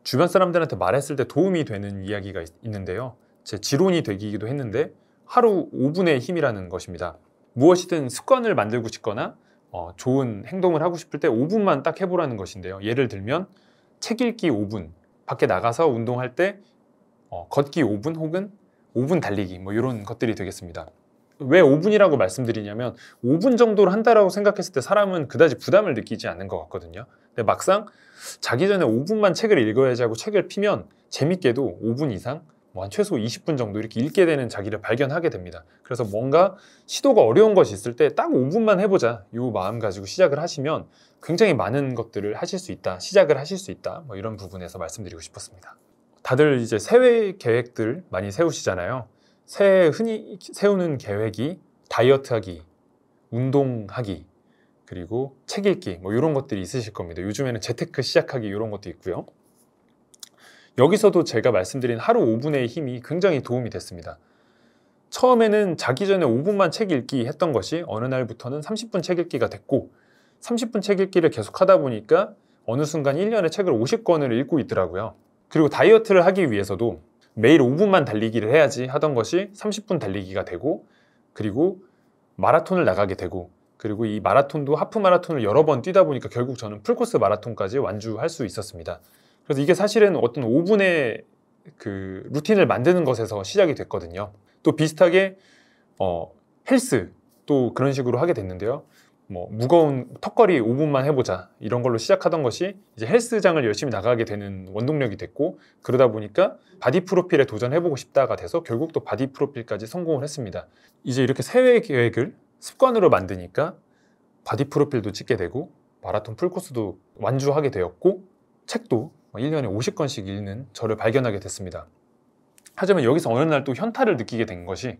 주변 사람들한테 말했을 때 도움이 되는 이야기가 있는데요. 제 지론이 되기도 했는데 하루 5분의 힘이라는 것입니다. 무엇이든 습관을 만들고 싶거나 좋은 행동을 하고 싶을 때 5분만 딱 해보라는 것인데요. 예를 들면 책 읽기 5분, 밖에 나가서 운동할 때 걷기 5분 혹은 5분 달리기 뭐 이런 것들이 되겠습니다. 왜 5분이라고 말씀드리냐면 5분 정도를 한다라고 생각했을 때 사람은 그다지 부담을 느끼지 않는 것 같거든요. 근데 막상 자기 전에 5분만 책을 읽어야지 하고 책을 피면 재밌게도 5분 이상 뭐 한 최소 20분 정도 이렇게 읽게 되는 자기를 발견하게 됩니다. 그래서 뭔가 시도가 어려운 것이 있을 때 딱 5분만 해보자 이 마음 가지고 시작을 하시면 굉장히 많은 것들을 하실 수 있다, 시작을 하실 수 있다, 뭐 이런 부분에서 말씀드리고 싶었습니다. 다들 이제 새해 계획들 많이 세우시잖아요. 새해 흔히 세우는 계획이 다이어트하기, 운동하기, 그리고 책 읽기 뭐 이런 것들이 있으실 겁니다. 요즘에는 재테크 시작하기 이런 것도 있고요. 여기서도 제가 말씀드린 하루 5분의 힘이 굉장히 도움이 됐습니다. 처음에는 자기 전에 5분만 책 읽기 했던 것이 어느 날부터는 30분 책 읽기가 됐고 30분 책 읽기를 계속 하다 보니까 어느 순간 1년에 책을 50권을 읽고 있더라고요. 그리고 다이어트를 하기 위해서도 매일 5분만 달리기를 해야지 하던 것이 30분 달리기가 되고 그리고 마라톤을 나가게 되고 그리고 이 마라톤도 하프 마라톤을 여러 번 뛰다 보니까 결국 저는 풀코스 마라톤까지 완주할 수 있었습니다. 그래서 이게 사실은 어떤 5분의 그 루틴을 만드는 것에서 시작이 됐거든요. 또 비슷하게 헬스 또 그런 식으로 하게 됐는데요. 뭐 무거운 턱걸이 5분만 해보자 이런 걸로 시작하던 것이 이제 헬스장을 열심히 나가게 되는 원동력이 됐고 그러다 보니까 바디 프로필에 도전해보고 싶다가 돼서 결국 또 바디 프로필까지 성공을 했습니다. 이제 이렇게 새해 계획을 습관으로 만드니까 바디 프로필도 찍게 되고 마라톤 풀코스도 완주하게 되었고 책도 1년에 50권씩 읽는 저를 발견하게 됐습니다. 하지만 여기서 어느 날 또 현타를 느끼게 된 것이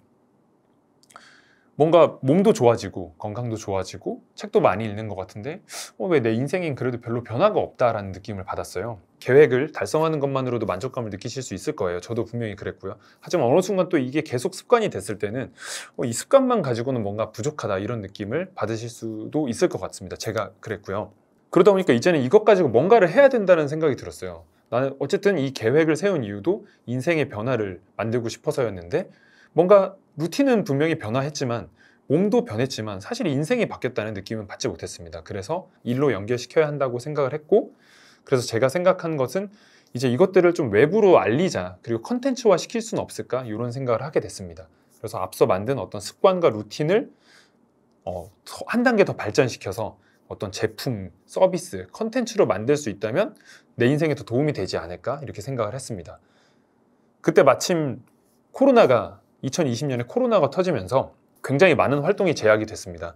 뭔가 몸도 좋아지고 건강도 좋아지고 책도 많이 읽는 것 같은데 왜 내 인생엔 그래도 별로 변화가 없다라는 느낌을 받았어요. 계획을 달성하는 것만으로도 만족감을 느끼실 수 있을 거예요. 저도 분명히 그랬고요. 하지만 어느 순간 또 이게 계속 습관이 됐을 때는 이 습관만 가지고는 뭔가 부족하다 이런 느낌을 받으실 수도 있을 것 같습니다. 제가 그랬고요. 그러다 보니까 이제는 이것 가지고 뭔가를 해야 된다는 생각이 들었어요. 나는 어쨌든 이 계획을 세운 이유도 인생의 변화를 만들고 싶어서였는데 뭔가 루틴은 분명히 변화했지만 몸도 변했지만 사실 인생이 바뀌었다는 느낌은 받지 못했습니다. 그래서 일로 연결시켜야 한다고 생각을 했고 그래서 제가 생각한 것은 이제 이것들을 좀 외부로 알리자 그리고 컨텐츠화 시킬 수는 없을까 이런 생각을 하게 됐습니다. 그래서 앞서 만든 어떤 습관과 루틴을 한 단계 더 발전시켜서 어떤 제품, 서비스, 컨텐츠로 만들 수 있다면 내 인생에 더 도움이 되지 않을까 이렇게 생각을 했습니다. 그때 마침 2020년에 코로나가 터지면서 굉장히 많은 활동이 제약이 됐습니다.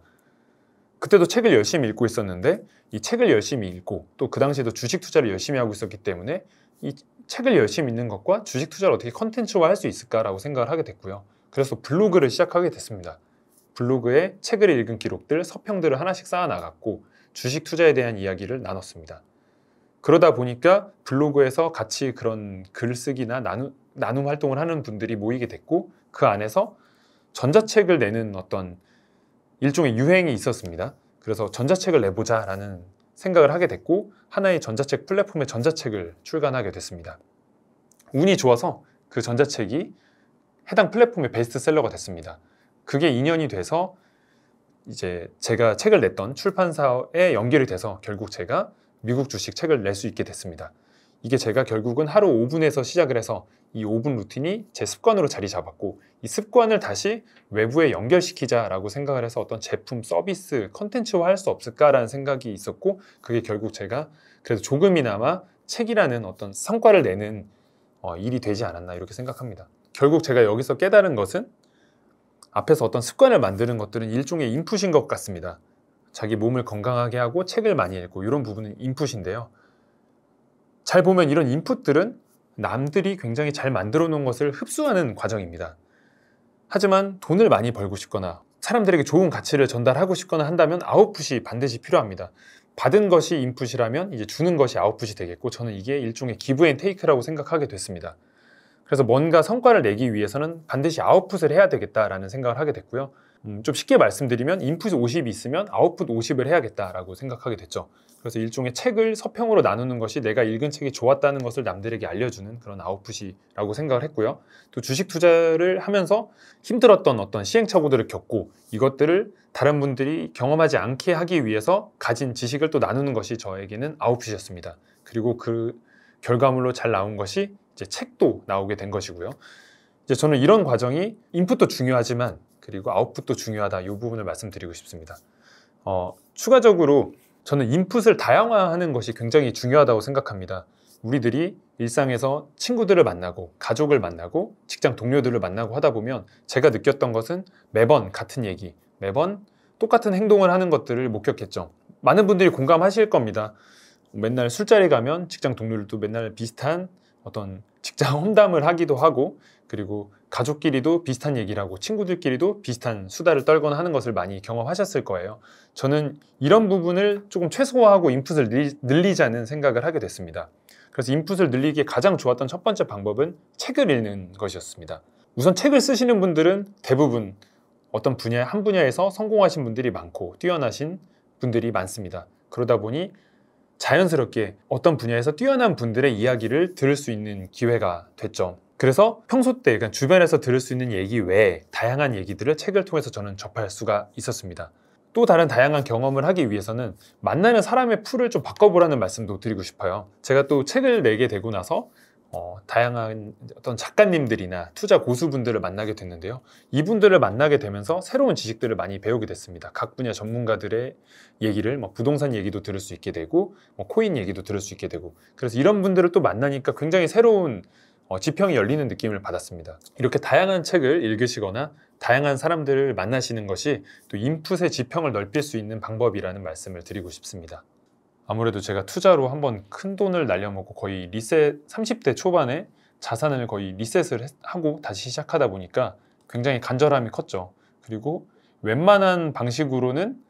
그때도 책을 열심히 읽고 있었는데 이 책을 열심히 읽고 또 그 당시에도 주식 투자를 열심히 하고 있었기 때문에 이 책을 열심히 읽는 것과 주식 투자를 어떻게 컨텐츠화 할 수 있을까라고 생각을 하게 됐고요. 그래서 블로그를 시작하게 됐습니다. 블로그에 책을 읽은 기록들, 서평들을 하나씩 쌓아 나갔고 주식 투자에 대한 이야기를 나눴습니다. 그러다 보니까 블로그에서 같이 그런 글쓰기나 나눔 활동을 하는 분들이 모이게 됐고 그 안에서 전자책을 내는 어떤 일종의 유행이 있었습니다. 그래서 전자책을 내보자라는 생각을 하게 됐고 하나의 전자책 플랫폼에 전자책을 출간하게 됐습니다. 운이 좋아서 그 전자책이 해당 플랫폼의 베스트셀러가 됐습니다. 그게 인연이 돼서 이제 제가 책을 냈던 출판사에 연결이 돼서 결국 제가 미국 주식 책을 낼 수 있게 됐습니다. 이게 제가 결국은 하루 5분에서 시작을 해서 이 5분 루틴이 제 습관으로 자리 잡았고 이 습관을 다시 외부에 연결시키자라고 생각을 해서 어떤 제품, 서비스, 컨텐츠화 할 수 없을까라는 생각이 있었고 그게 결국 제가 그래도 조금이나마 책이라는 어떤 성과를 내는 일이 되지 않았나 이렇게 생각합니다. 결국 제가 여기서 깨달은 것은 앞에서 어떤 습관을 만드는 것들은 일종의 인풋인 것 같습니다. 자기 몸을 건강하게 하고 책을 많이 읽고 이런 부분은 인풋인데요. 잘 보면 이런 인풋들은 남들이 굉장히 잘 만들어 놓은 것을 흡수하는 과정입니다. 하지만 돈을 많이 벌고 싶거나 사람들에게 좋은 가치를 전달하고 싶거나 한다면 아웃풋이 반드시 필요합니다. 받은 것이 인풋이라면 이제 주는 것이 아웃풋이 되겠고 저는 이게 일종의 기브 앤 테이크라고 생각하게 됐습니다. 그래서 뭔가 성과를 내기 위해서는 반드시 아웃풋을 해야 되겠다라는 생각을 하게 됐고요. 좀 쉽게 말씀드리면 인풋 50이 있으면 아웃풋 50을 해야겠다라고 생각하게 됐죠. 그래서 일종의 책을 서평으로 나누는 것이 내가 읽은 책이 좋았다는 것을 남들에게 알려주는 그런 아웃풋이라고 생각을 했고요. 또 주식 투자를 하면서 힘들었던 어떤 시행착오들을 겪고 이것들을 다른 분들이 경험하지 않게 하기 위해서 가진 지식을 또 나누는 것이 저에게는 아웃풋이었습니다. 그리고 그 결과물로 잘 나온 것이 이제 책도 나오게 된 것이고요. 이제 저는 이런 과정이 인풋도 중요하지만 그리고 아웃풋도 중요하다, 이 부분을 말씀드리고 싶습니다. 추가적으로 저는 인풋을 다양화하는 것이 굉장히 중요하다고 생각합니다. 우리들이 일상에서 친구들을 만나고 가족을 만나고 직장 동료들을 만나고 하다 보면 제가 느꼈던 것은 매번 같은 얘기, 매번 똑같은 행동을 하는 것들을 목격했죠. 많은 분들이 공감하실 겁니다. 맨날 술자리 가면 직장 동료들도 맨날 비슷한 어떤 직장 험담을 하기도 하고, 그리고 가족끼리도 비슷한 얘기를 하고 친구들끼리도 비슷한 수다를 떨거나 하는 것을 많이 경험하셨을 거예요. 저는 이런 부분을 조금 최소화하고 인풋을 늘리자는 생각을 하게 됐습니다. 그래서 인풋을 늘리기에 가장 좋았던 첫 번째 방법은 책을 읽는 것이었습니다. 우선 책을 쓰시는 분들은 대부분 어떤 분야, 한 분야에서 성공하신 분들이 많고 뛰어나신 분들이 많습니다. 그러다 보니 자연스럽게 어떤 분야에서 뛰어난 분들의 이야기를 들을 수 있는 기회가 됐죠. 그래서 평소 때 그러니까 주변에서 들을 수 있는 얘기 외에 다양한 얘기들을 책을 통해서 저는 접할 수가 있었습니다. 또 다른 다양한 경험을 하기 위해서는 만나는 사람의 풀을 좀 바꿔보라는 말씀도 드리고 싶어요. 제가 또 책을 내게 되고 나서 다양한 어떤 작가님들이나 투자 고수분들을 만나게 됐는데요. 이분들을 만나게 되면서 새로운 지식들을 많이 배우게 됐습니다. 각 분야 전문가들의 얘기를 부동산 얘기도 들을 수 있게 되고 코인 얘기도 들을 수 있게 되고, 그래서 이런 분들을 또 만나니까 굉장히 새로운 지평이 열리는 느낌을 받았습니다. 이렇게 다양한 책을 읽으시거나 다양한 사람들을 만나시는 것이 또 인풋의 지평을 넓힐 수 있는 방법이라는 말씀을 드리고 싶습니다. 아무래도 제가 투자로 한번 큰 돈을 날려먹고 거의 리셋, 30대 초반에 자산을 거의 리셋을 하고 다시 시작하다 보니까 굉장히 간절함이 컸죠. 그리고 웬만한 방식으로는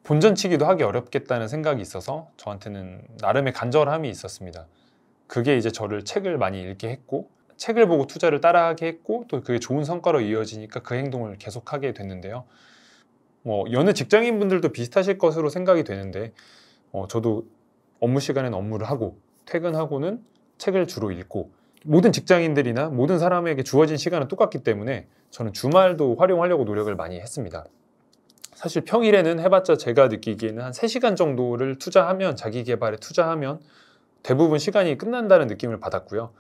본전치기도 하기 어렵겠다는 생각이 있어서 저한테는 나름의 간절함이 있었습니다. 그게 이제 저를 책을 많이 읽게 했고, 책을 보고 투자를 따라하게 했고, 또 그게 좋은 성과로 이어지니까 그 행동을 계속하게 됐는데요. 여느 직장인분들도 비슷하실 것으로 생각이 되는데 저도 업무 시간에는 업무를 하고 퇴근하고는 책을 주로 읽고, 모든 직장인들이나 모든 사람에게 주어진 시간은 똑같기 때문에 저는 주말도 활용하려고 노력을 많이 했습니다. 사실 평일에는 해봤자 제가 느끼기에는 한 3시간 정도를 투자하면, 자기 개발에 투자하면 대부분 시간이 끝난다는 느낌을 받았고요.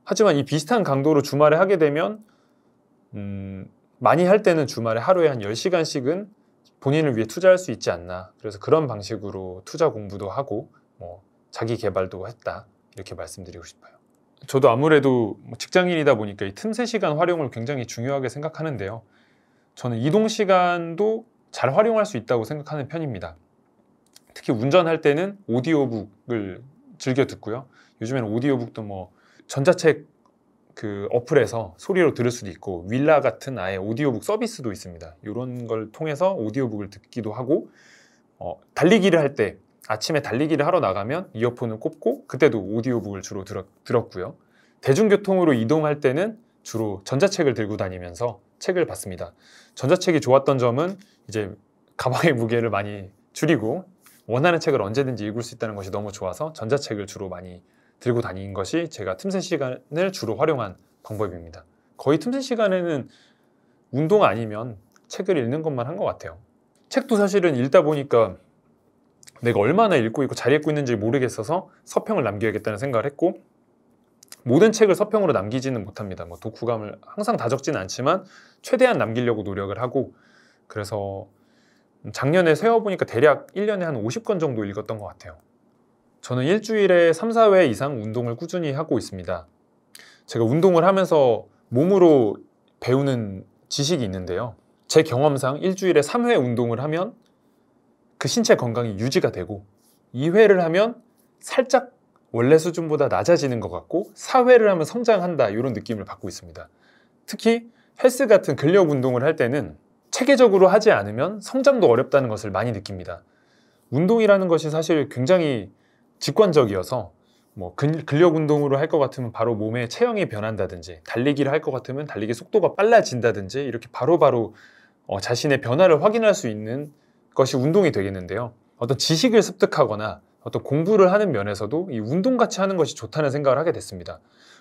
하지만 이 비슷한 강도로 주말에 하게 되면 많이 할 때는 주말에 하루에 한 10시간씩은 본인을 위해 투자할 수 있지 않나. 그래서 그런 방식으로 투자 공부도 하고 자기 개발도 했다, 이렇게 말씀드리고 싶어요. 저도 아무래도 직장인이다 보니까 이 틈새 시간 활용을 굉장히 중요하게 생각하는데요. 저는 이동 시간도 잘 활용할 수 있다고 생각하는 편입니다. 특히 운전할 때는 오디오북을 즐겨 듣고요. 요즘에는 오디오북도 전자책 그 어플에서 소리로 들을 수도 있고, 윌라 같은 아예 오디오북 서비스도 있습니다. 이런 걸 통해서 오디오북을 듣기도 하고, 달리기를 할 때, 아침에 달리기를 하러 나가면 이어폰을 꼽고 그때도 오디오북을 주로 들었고요. 대중교통으로 이동할 때는 주로 전자책을 들고 다니면서 책을 봤습니다. 전자책이 좋았던 점은 이제 가방의 무게를 많이 줄이고 원하는 책을 언제든지 읽을 수 있다는 것이 너무 좋아서 전자책을 주로 많이 들고 다닌 것이 제가 틈새 시간을 주로 활용한 방법입니다. 거의 틈새 시간에는 운동 아니면 책을 읽는 것만 한 것 같아요. 책도 사실은 읽다 보니까 내가 얼마나 읽고 있고 잘 읽고 있는지 모르겠어서 서평을 남겨야겠다는 생각을 했고, 모든 책을 서평으로 남기지는 못합니다. 독후감을 항상 다 적지는 않지만 최대한 남기려고 노력을 하고, 그래서 작년에 세어보니까 대략 1년에 한 50권 정도 읽었던 것 같아요. 저는 일주일에 3, 4회 이상 운동을 꾸준히 하고 있습니다. 제가 운동을 하면서 몸으로 배우는 지식이 있는데요. 제 경험상 일주일에 3회 운동을 하면 그 신체 건강이 유지가 되고, 2회를 하면 살짝 원래 수준보다 낮아지는 것 같고, 4회를 하면 성장한다, 이런 느낌을 받고 있습니다. 특히 헬스 같은 근력 운동을 할 때는 체계적으로 하지 않으면 성장도 어렵다는 것을 많이 느낍니다. 운동이라는 것이 사실 굉장히 직관적이어서 근력 운동으로 할 것 같으면 바로 몸의 체형이 변한다든지, 달리기를 할 것 같으면 달리기 속도가 빨라진다든지, 이렇게 바로바로 자신의 변화를 확인할 수 있는 것이 운동이 되겠는데요. 어떤 지식을 습득하거나 어떤 공부를 하는 면에서도 이 운동같이 하는 것이 좋다는 생각을 하게 됐습니다.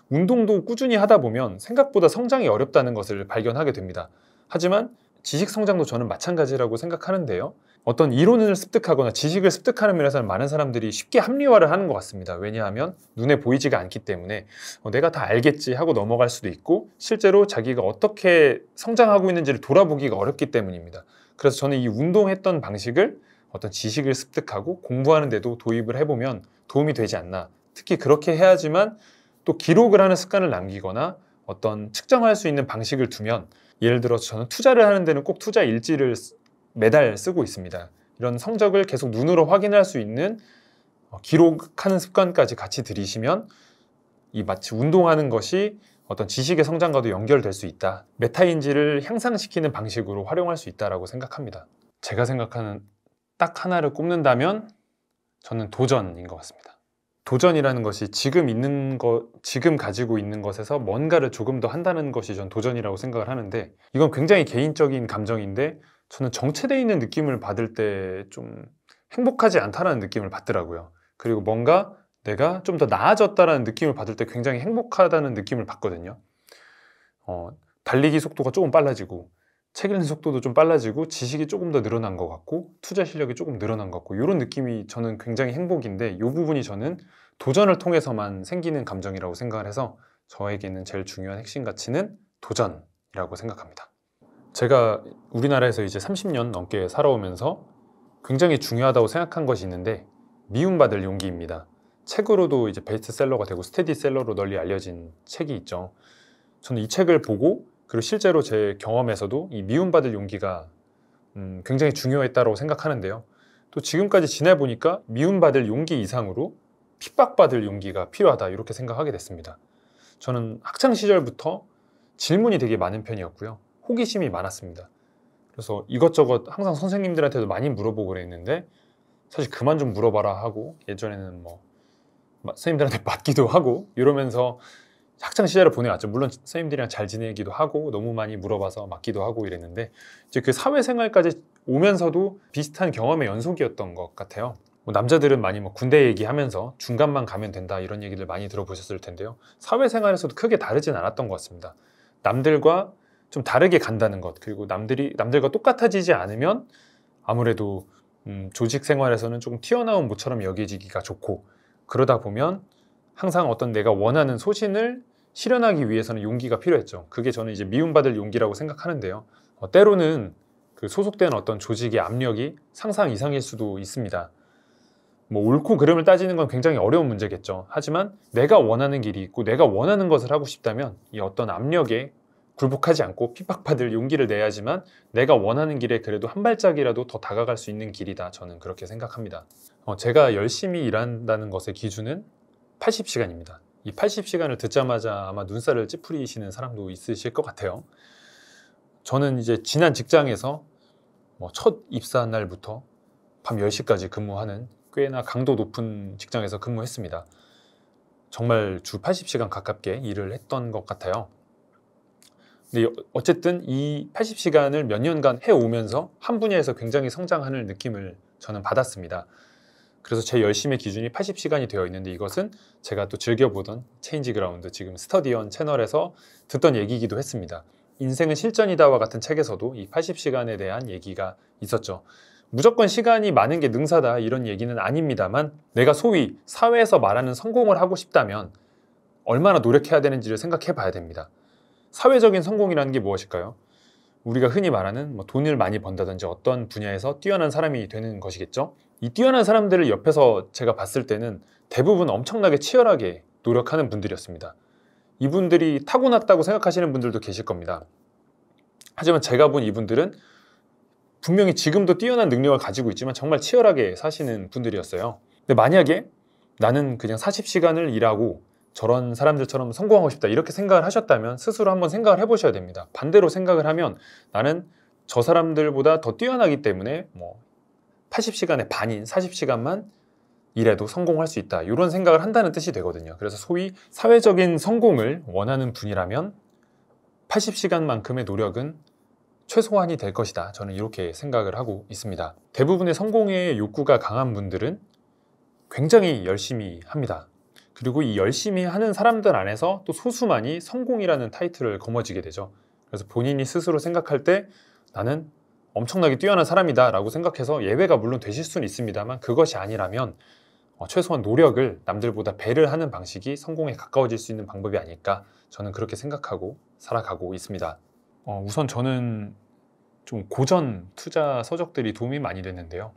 운동도 꾸준히 하다 보면 생각보다 성장이 어렵다는 것을 발견하게 됩니다. 하지만 지식 성장도 저는 마찬가지라고 생각하는데요. 어떤 이론을 습득하거나 지식을 습득하는 면에서는 많은 사람들이 쉽게 합리화를 하는 것 같습니다. 왜냐하면 눈에 보이지가 않기 때문에 내가 다 알겠지 하고 넘어갈 수도 있고, 실제로 자기가 어떻게 성장하고 있는지를 돌아보기가 어렵기 때문입니다. 그래서 저는 이 운동했던 방식을 어떤 지식을 습득하고 공부하는 데도 도입을 해보면 도움이 되지 않나. 특히 그렇게 해야지만 또 기록을 하는 습관을 남기거나 어떤 측정할 수 있는 방식을 두면, 예를 들어서 저는 투자를 하는 데는 꼭 투자 일지를 매달 쓰고 있습니다. 이런 성적을 계속 눈으로 확인할 수 있는 기록하는 습관까지 같이 들이시면 이 마치 운동하는 것이 어떤 지식의 성장과도 연결될 수 있다. 메타인지를 향상시키는 방식으로 활용할 수 있다고 생각합니다. 제가 생각하는 딱 하나를 꼽는다면 저는 도전인 것 같습니다. 도전이라는 것이 지금 가지고 있는 것에서 뭔가를 조금 더 한다는 것이 전 도전이라고 생각을 하는데, 이건 굉장히 개인적인 감정인데 저는 정체되어 있는 느낌을 받을 때 좀 행복하지 않다라는 느낌을 받더라고요. 그리고 뭔가 내가 좀 더 나아졌다라는 느낌을 받을 때 굉장히 행복하다는 느낌을 받거든요. 달리기 속도가 조금 빨라지고, 책 읽는 속도도 좀 빨라지고, 지식이 조금 더 늘어난 것 같고, 투자 실력이 조금 늘어난 것 같고, 이런 느낌이 저는 굉장히 행복인데, 이 부분이 저는 도전을 통해서만 생기는 감정이라고 생각을 해서 저에게는 제일 중요한 핵심 가치는 도전이라고 생각합니다. 제가 우리나라에서 이제 30년 넘게 살아오면서 굉장히 중요하다고 생각한 것이 있는데, 미움받을 용기입니다. 책으로도 이제 베스트셀러가 되고 스테디셀러로 널리 알려진 책이 있죠. 저는 이 책을 보고, 그리고 실제로 제 경험에서도 이 미움받을 용기가 굉장히 중요했다고 생각하는데요. 또 지금까지 지내보니까 미움받을 용기 이상으로 핍박받을 용기가 필요하다, 이렇게 생각하게 됐습니다. 저는 학창시절부터 질문이 되게 많은 편이었고요. 호기심이 많았습니다. 그래서 이것저것 항상 선생님들한테도 많이 물어보고 그랬는데, 사실 그만 좀 물어봐라 하고, 예전에는 뭐 선생님들한테 맞기도 하고 이러면서 학창 시절을 보내왔죠. 물론 선생님들이랑 잘 지내기도 하고 너무 많이 물어봐서 맞기도 하고 이랬는데, 이제 그 사회생활까지 오면서도 비슷한 경험의 연속이었던 것 같아요. 남자들은 많이 군대 얘기하면서 중간만 가면 된다, 이런 얘기를 많이 들어보셨을 텐데요. 사회생활에서도 크게 다르진 않았던 것 같습니다. 남들과 좀 다르게 간다는 것, 그리고 남들과 똑같아지지 않으면 아무래도 조직 생활에서는 조금 튀어나온 모처럼 여겨지기가 좋고, 그러다 보면 항상 어떤 내가 원하는 소신을 실현하기 위해서는 용기가 필요했죠. 그게 저는 이제 미움받을 용기라고 생각하는데요. 때로는 그 소속된 어떤 조직의 압력이 상상 이상일 수도 있습니다. 옳고 그름을 따지는 건 굉장히 어려운 문제겠죠. 하지만 내가 원하는 길이 있고 내가 원하는 것을 하고 싶다면 이 어떤 압력에 굴복하지 않고 핍박받을 용기를 내야지만 내가 원하는 길에 그래도 한 발짝이라도 더 다가갈 수 있는 길이다, 저는 그렇게 생각합니다. 제가 열심히 일한다는 것의 기준은 80시간입니다. 이 80시간을 듣자마자 아마 눈살을 찌푸리시는 사람도 있으실 것 같아요. 저는 이제 지난 직장에서 첫 입사한 날부터 밤 10시까지 근무하는 꽤나 강도 높은 직장에서 근무했습니다. 정말 주 80시간 가깝게 일을 했던 것 같아요. 근데 어쨌든 이 80시간을 몇 년간 해오면서 한 분야에서 굉장히 성장하는 느낌을 저는 받았습니다. 그래서 제 열심의 기준이 80시간이 되어 있는데, 이것은 제가 또 즐겨보던 체인지 그라운드, 지금 스터디언 채널에서 듣던 얘기이기도 했습니다. 인생은 실전이다와 같은 책에서도 이 80시간에 대한 얘기가 있었죠. 무조건 시간이 많은 게 능사다, 이런 얘기는 아닙니다만, 내가 소위 사회에서 말하는 성공을 하고 싶다면 얼마나 노력해야 되는지를 생각해 봐야 됩니다. 사회적인 성공이라는 게 무엇일까요? 우리가 흔히 말하는 돈을 많이 번다든지 어떤 분야에서 뛰어난 사람이 되는 것이겠죠. 이 뛰어난 사람들을 옆에서 제가 봤을 때는 대부분 엄청나게 치열하게 노력하는 분들이었습니다. 이분들이 타고났다고 생각하시는 분들도 계실 겁니다. 하지만 제가 본 이분들은 분명히 지금도 뛰어난 능력을 가지고 있지만 정말 치열하게 사시는 분들이었어요. 근데 만약에 나는 그냥 40시간을 일하고 저런 사람들처럼 성공하고 싶다, 이렇게 생각을 하셨다면 스스로 한번 생각을 해보셔야 됩니다. 반대로 생각을 하면 나는 저 사람들보다 더 뛰어나기 때문에 80시간의 반인 40시간만 일해도 성공할 수 있다, 이런 생각을 한다는 뜻이 되거든요. 그래서 소위 사회적인 성공을 원하는 분이라면 80시간만큼의 노력은 최소한이 될 것이다. 저는 이렇게 생각을 하고 있습니다. 대부분의 성공의 욕구가 강한 분들은 굉장히 열심히 합니다. 그리고 이 열심히 하는 사람들 안에서 또 소수만이 성공이라는 타이틀을 거머쥐게 되죠. 그래서 본인이 스스로 생각할 때 나는 엄청나게 뛰어난 사람이다 라고 생각해서 예외가 물론 되실 수는 있습니다만, 그것이 아니라면 최소한 노력을 남들보다 배를 하는 방식이 성공에 가까워질 수 있는 방법이 아닐까, 저는 그렇게 생각하고 살아가고 있습니다. 우선 저는 좀 고전 투자 서적들이 도움이 많이 됐는데요.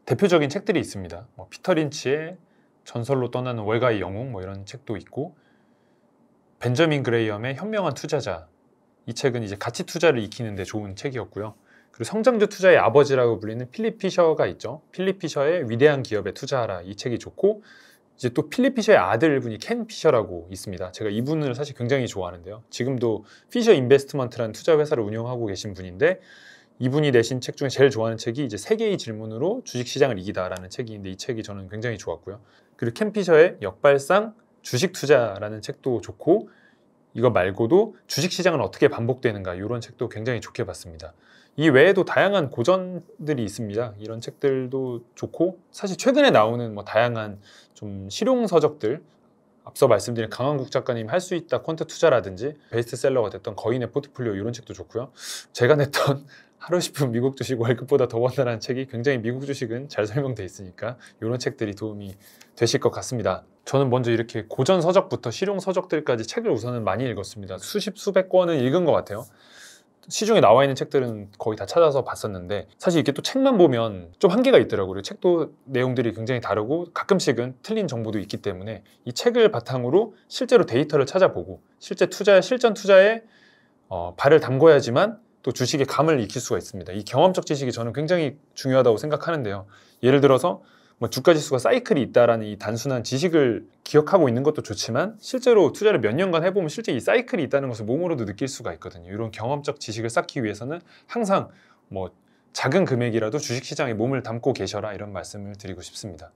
대표적인 책들이 있습니다. 피터 린치의 전설로 떠나는 월가의 영웅 이런 책도 있고, 벤저민 그레이엄의 현명한 투자자, 이 책은 이제 가치 투자를 익히는 데 좋은 책이었고요. 그리고 성장주 투자의 아버지라고 불리는 필립 피셔가 있죠. 필립 피셔의 위대한 기업에 투자하라, 이 책이 좋고, 이제 또 필립 피셔의 아들분이 켄 피셔라고 있습니다. 제가 이분을 사실 굉장히 좋아하는데요. 지금도 피셔 인베스트먼트라는 투자 회사를 운영하고 계신 분인데, 이분이 내신 책 중에 제일 좋아하는 책이 이제 세 개의 질문으로 주식시장을 이기다라는 책인데, 이 책이 저는 굉장히 좋았고요. 그리고 켄 피셔의 역발상 주식 투자라는 책도 좋고, 이거 말고도 주식시장은 어떻게 반복되는가, 이런 책도 굉장히 좋게 봤습니다. 이 외에도 다양한 고전들이 있습니다. 이런 책들도 좋고, 사실 최근에 나오는 다양한 좀 실용서적들, 앞서 말씀드린 강한국 작가님 할 수 있다 퀀트 투자라든지 베스트셀러가 됐던 거인의 포트폴리오, 이런 책도 좋고요. 제가 냈던 하루 싶은 미국 주식 월급보다 더 번다라는 책이 굉장히 미국 주식은 잘 설명돼 있으니까 이런 책들이 도움이 되실 것 같습니다. 저는 먼저 이렇게 고전 서적부터 실용 서적들까지 책을 우선은 많이 읽었습니다. 수십 수백 권은 읽은 것 같아요. 시중에 나와 있는 책들은 거의 다 찾아서 봤었는데, 사실 이렇게 또 책만 보면 좀 한계가 있더라고요. 책도 내용들이 굉장히 다르고 가끔씩은 틀린 정보도 있기 때문에 이 책을 바탕으로 실제로 데이터를 찾아보고 실제 실전 투자에 발을 담궈야지만 또 주식의 감을 익힐 수가 있습니다. 이 경험적 지식이 저는 굉장히 중요하다고 생각하는데요. 예를 들어서 주가지수가 사이클이 있다라는 이 단순한 지식을 기억하고 있는 것도 좋지만, 실제로 투자를 몇 년간 해보면 실제 이 사이클이 있다는 것을 몸으로도 느낄 수가 있거든요. 이런 경험적 지식을 쌓기 위해서는 항상 작은 금액이라도 주식시장에 몸을 담고 계셔라, 이런 말씀을 드리고 싶습니다.